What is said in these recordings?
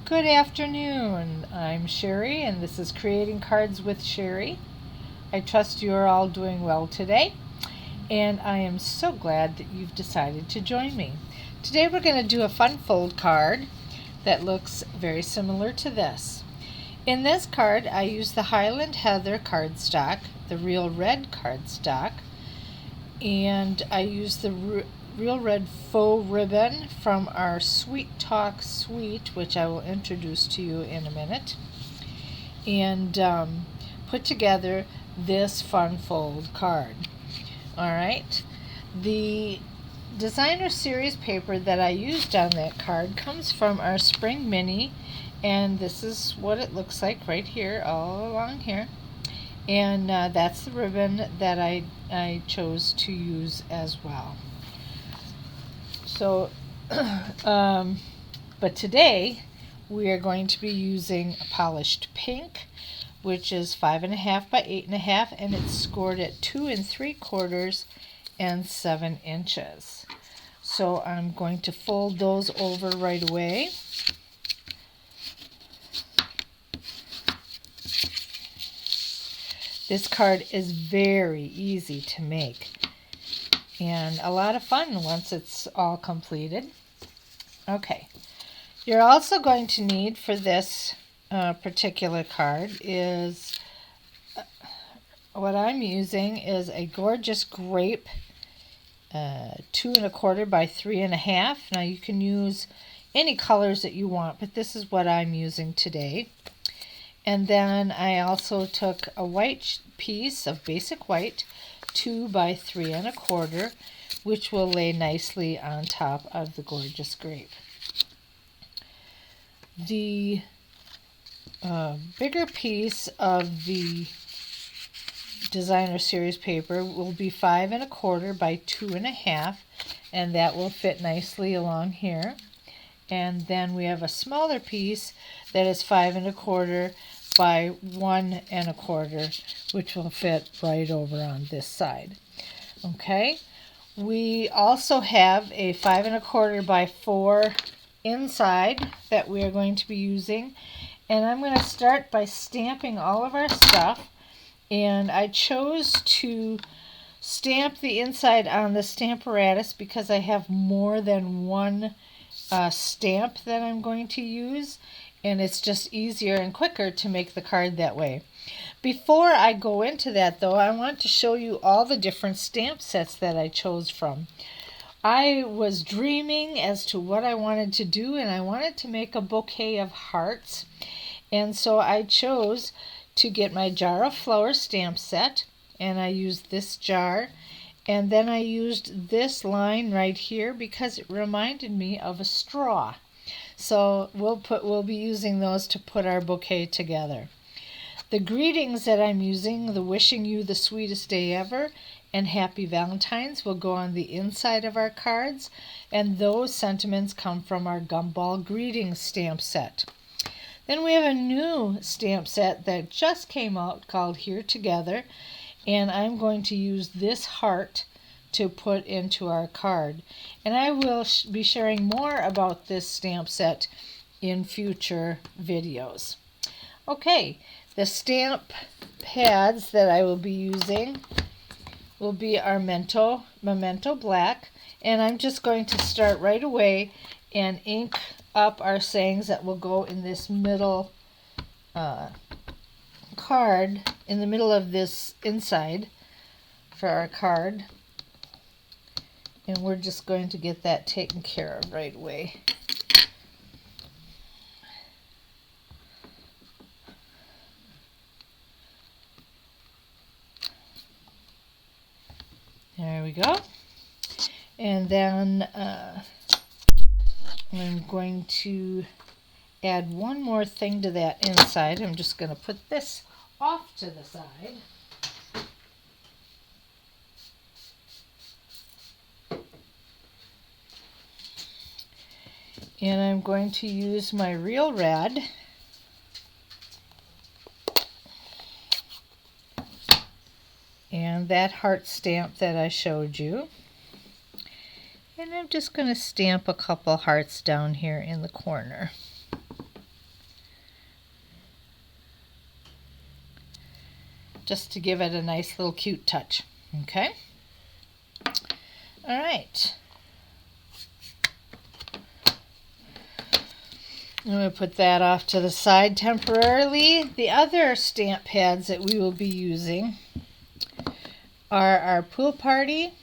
Good afternoon. I'm Sherry, and this is Creating Cards with Sherry. I trust you are all doing well today, and I am so glad that you've decided to join me. Today we're going to do a fun fold card that looks very similar to this. In this card, I use the Highland Heather cardstock, the Real Red cardstock, and I use the Real Red faux ribbon from our Sweet Talk Suite, which I will introduce to you in a minute, and put together this fun fold card. Alright, the designer series paper that I used on that card comes from our Spring Mini, and this is what it looks like right here, all along here. And that's the ribbon that I chose to use as well. So, but today we are going to be using a polished pink, which is 5.5 by 8.5, and it's scored at 2 3/4 and 7 inches. So I'm going to fold those over right away. This card is very easy to make and a lot of fun once it's all completed. Okay, you're also going to need for this particular card is what I'm using is a gorgeous grape 2 1/4 by 3.5. Now you can use any colors that you want, but this is what I'm using today. And then I also took a white piece of basic white, 2 by 3 1/4, which will lay nicely on top of the gorgeous grape. The bigger piece of the designer series paper will be 5 1/4 by 2.5, and that will fit nicely along here. And then we have a smaller piece that is 5 1/4 by 1 1/4, which will fit right over on this side. Okay, we also have a 5 1/4 by 4 inside that we are going to be using, and I'm going to start by stamping all of our stuff. And I chose to stamp the inside on the Stamparatus because I have more than one stamp that I'm going to use, and it's just easier and quicker to make the card that way. Before I go into that, though, I want to show you all the different stamp sets that I chose from. I was dreaming as to what I wanted to do, and I wanted to make a bouquet of hearts, and so I chose to get my Jar of Flowers stamp set, and I used this jar, and then I used this line right here because it reminded me of a straw. So we'll be using those to put our bouquet together. The greetings that I'm using, the wishing you the sweetest day ever and happy Valentine's, will go on the inside of our cards, and those sentiments come from our Gumball Greetings stamp set. Then we have a new stamp set that just came out called Here Together, and I'm going to use this heart to put into our card. And I will be sharing more about this stamp set in future videos. Okay, the stamp pads that I will be using will be our Memento Black, and I'm just going to start right away and ink up our sayings that will go in this middle card, in the middle of this inside for our card. And we're just going to get that taken care of right away. There we go. And then I'm going to add one more thing to that inside. I'm just going to put this off to the side. And I'm going to use my Real Red and that heart stamp that I showed you. And I'm just going to stamp a couple hearts down here in the corner. just to give it a nice little cute touch. Okay? All right. I'm going to put that off to the side temporarily. The other stamp pads that we will be using are our Pool Party,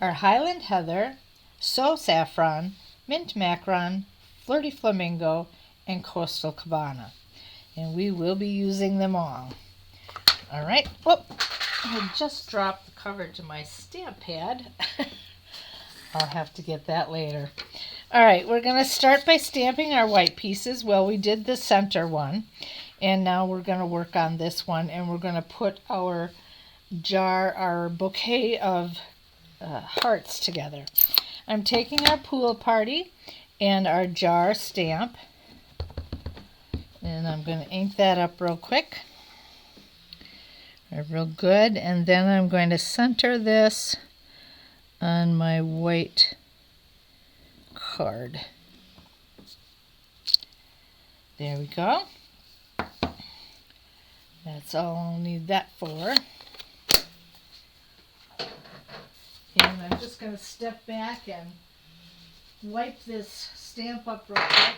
our Highland Heather, So Saffron, Mint Macaron, Flirty Flamingo, and Coastal Cabana. And we will be using them all. All right. Whoop! I just dropped the cover to my stamp pad. I'll have to get that later. All right, we're going to start by stamping our white pieces. Well, we did the center one, and now we're going to work on this one, and we're going to put our jar, our bouquet of hearts together. I'm taking our Pool Party and our jar stamp, and I'm going to ink that up real quick. Real good, and then I'm going to center this on my white card. There we go. That's all I'll need that for. And I'm just going to step back and wipe this stamp up real quick.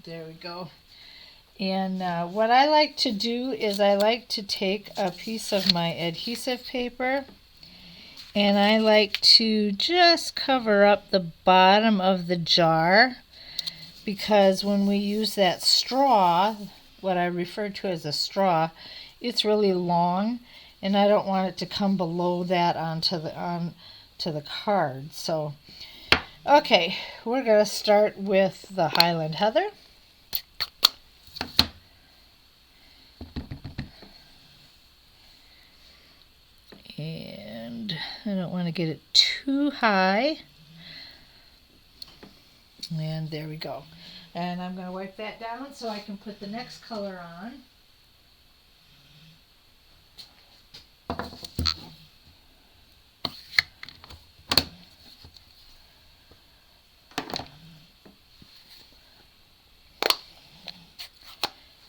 There we go. And what I like to do is I like to take a piece of my adhesive paper and I like to just cover up the bottom of the jar, because when we use that straw, what I refer to as a straw, it's really long and I don't want it to come below that onto the card. So, okay, we're going to start with the Highland Heather. And I don't want to get it too high. And there we go. And I'm going to wipe that down so I can put the next color on.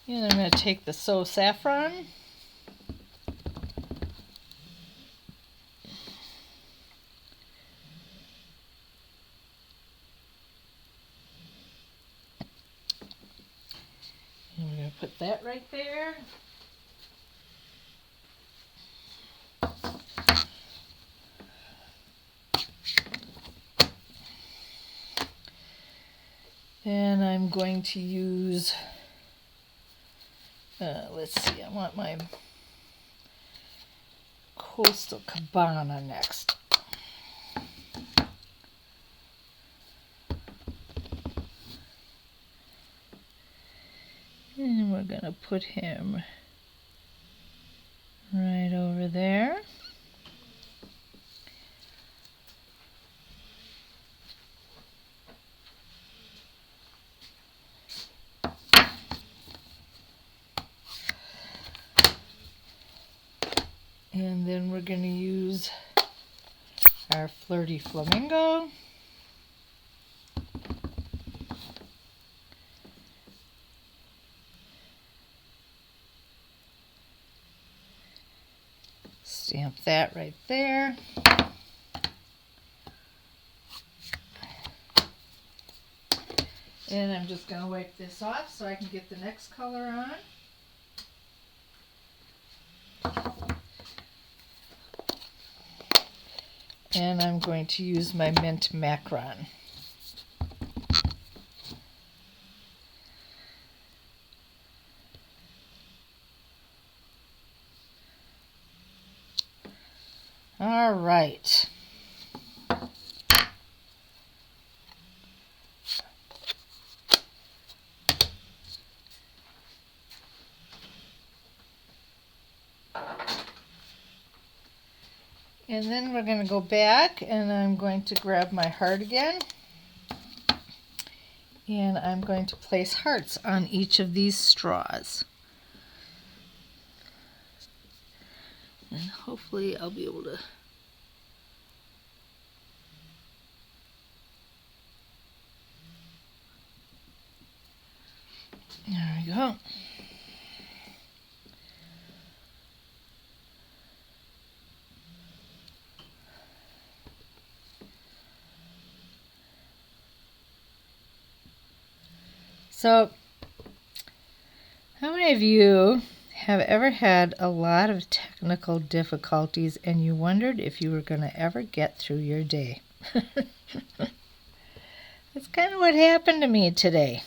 And I'm going to take the So Saffron. And we're going to put that right there. And I'm going to use, let's see, I want my Coastal Cabana next. And we're going to put him right over there. And then we're going to use our Flirty Flamingo. Stamp that right there. And I'm just going to wipe this off so I can get the next color on. And I'm going to use my Mint Macaron. All right. And then we're going to go back and I'm going to grab my heart again. And I'm going to place hearts on each of these straws. And hopefully I'll be able to there we go. So, how many of you have ever had a lot of technical difficulties and you wondered if you were going to ever get through your day? That's kind of what happened to me today.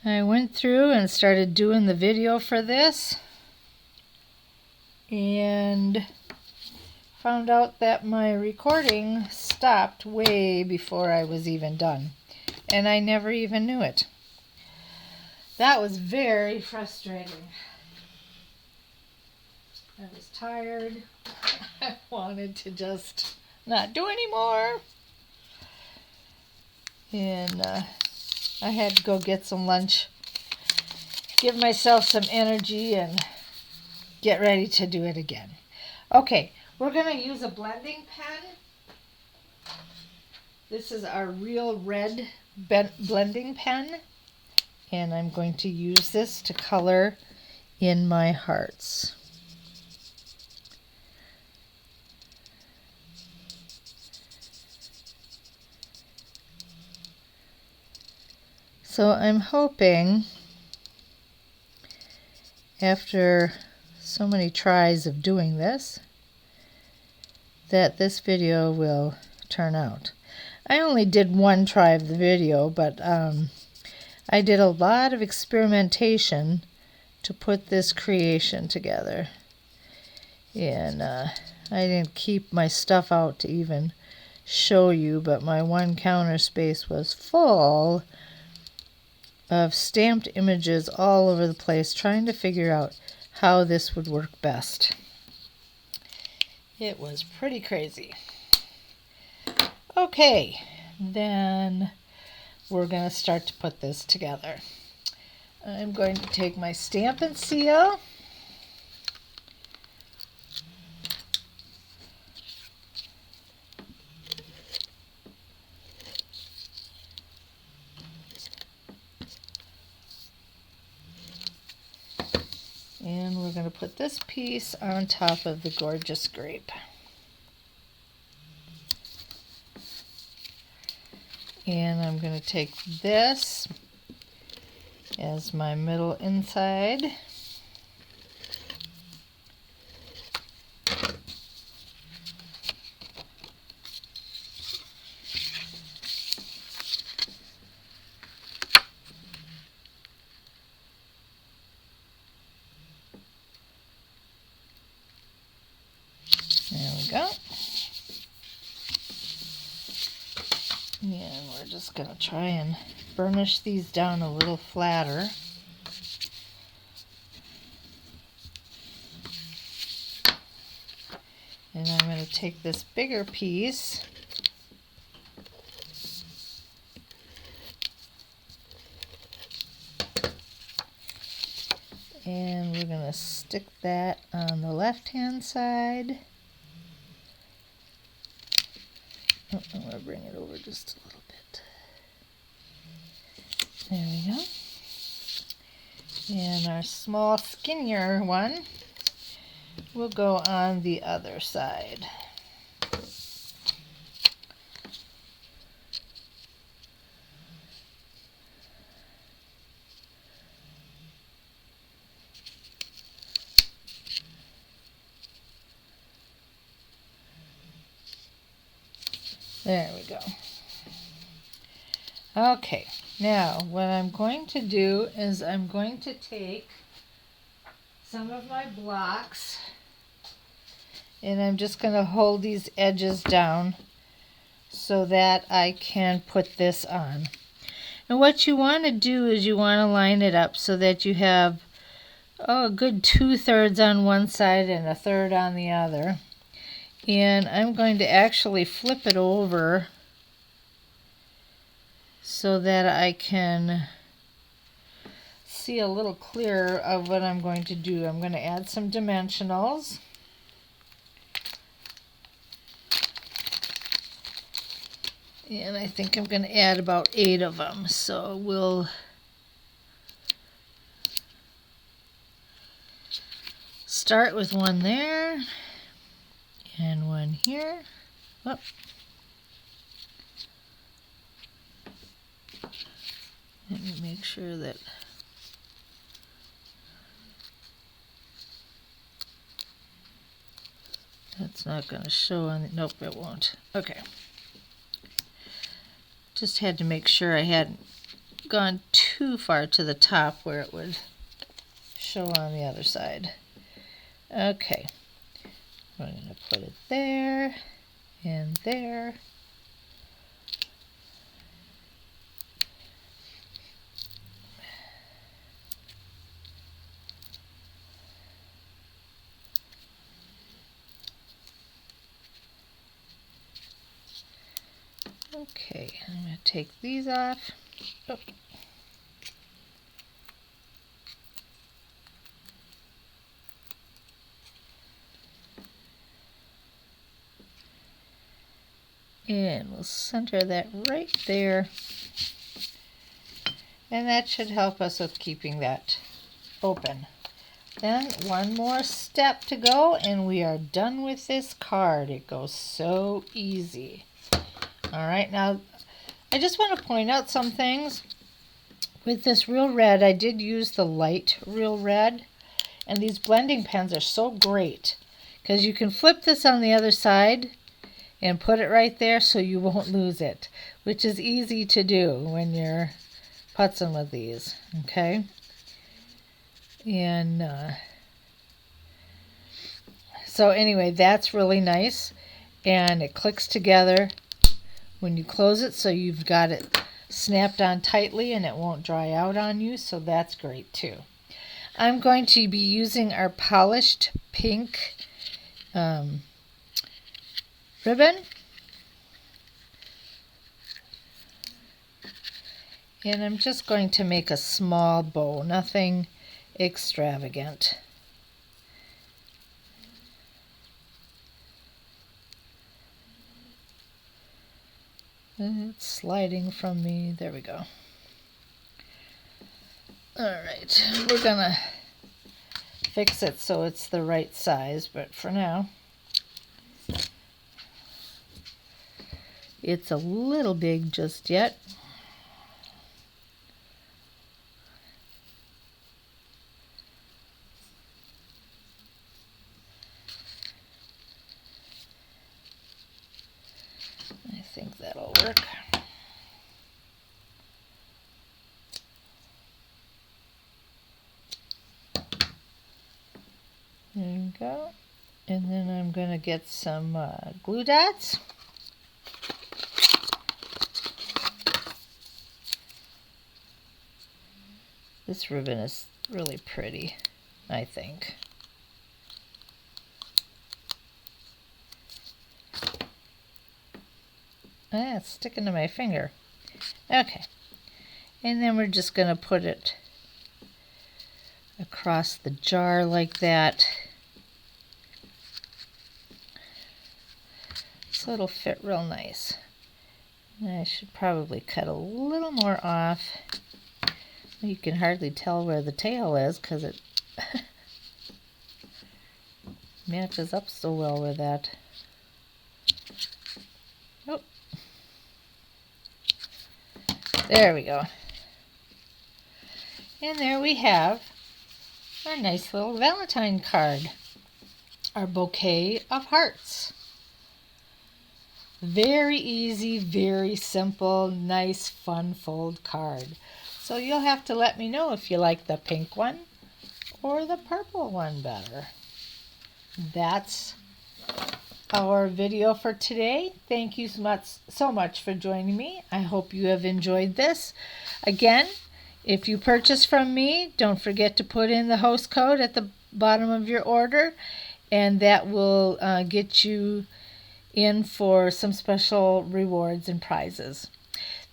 I went through and started doing the video for this and found out that my recording stopped way before I was even done, and I never even knew it. That was very frustrating. I was tired. I wanted to just not do anymore. And I had to go get some lunch, give myself some energy, and get ready to do it again. Okay, we're going to use a blending pen. This is our Real Red blending pen, and I'm going to use this to color in my hearts. So I'm hoping, after so many tries of doing this, that this video will turn out. I only did one try of the video, but I did a lot of experimentation to put this creation together. And I didn't keep my stuff out to even show you, but my one counter space was full of stamped images all over the place, trying to figure out how this would work best. It was pretty crazy. Okay, then we're going to start to put this together. I'm going to take my Stampin' Seal. And we're going to put this piece on top of the gorgeous grape. And I'm going to take this as my middle inside. There we go. And we're just going to try and burnish these down a little flatter. And I'm going to take this bigger piece and we're going to stick that on the left-hand side. Oh, I'm going to bring it over just a little bit. There we go. And our small, skinnier one will go on the other side. There we go. Okay, now what I'm going to do is I'm going to take some of my blocks and I'm just going to hold these edges down so that I can put this on. And what you want to do is you want to line it up so that you have a good 2/3 on one side and 1/3 on the other. And I'm going to actually flip it over so that I can see a little clearer of what I'm going to do. I'm going to add some dimensionals. And I think I'm going to add about 8 of them. So we'll start with one there and one here. Oh. Let me make sure that that's not going to show on the, nope, it won't. Okay. Just had to make sure I hadn't gone too far to the top where it would show on the other side. Okay. I'm going to put it there and there. Okay, I'm going to take these off. Oh. And we'll center that right there. And that should help us with keeping that open. Then one more step to go and we are done with this card. It goes so easy. All right, now I just want to point out some things. With this Real Red, I did use the light Real Red, and these blending pens are so great because you can flip this on the other side and put it right there so you won't lose it, which is easy to do when you're putzing with these, okay? And so anyway, that's really nice, and it clicks together when you close it, so you've got it snapped on tightly and it won't dry out on you, so that's great too. I'm going to be using our polished pink ribbon, and I'm just going to make a small bow, nothing extravagant. It's sliding from me. There we go. Alright, we're gonna fix it so it's the right size, but for now it's a little big just yet. I think that'll work. There you go. And then I'm going to get some glue dots. This ribbon is really pretty, I think. Ah, it's sticking to my finger. Okay. And then we're just going to put it across the jar like that. So it'll fit real nice. And I should probably cut a little more off. You can hardly tell where the tail is because it matches up so well with that. Oh. There we go. And there we have our nice little Valentine card. Our bouquet of hearts. Very easy, very simple, nice, fun fold card. So you'll have to let me know if you like the pink one or the purple one better. That's our video for today. Thank you so much for joining me. I hope you have enjoyed this. Again, if you purchase from me, don't forget to put in the host code at the bottom of your order, and that will get you in for some special rewards and prizes.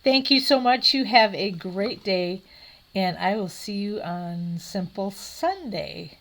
Thank you so much. You have a great day, and I will see you on Simple Sunday.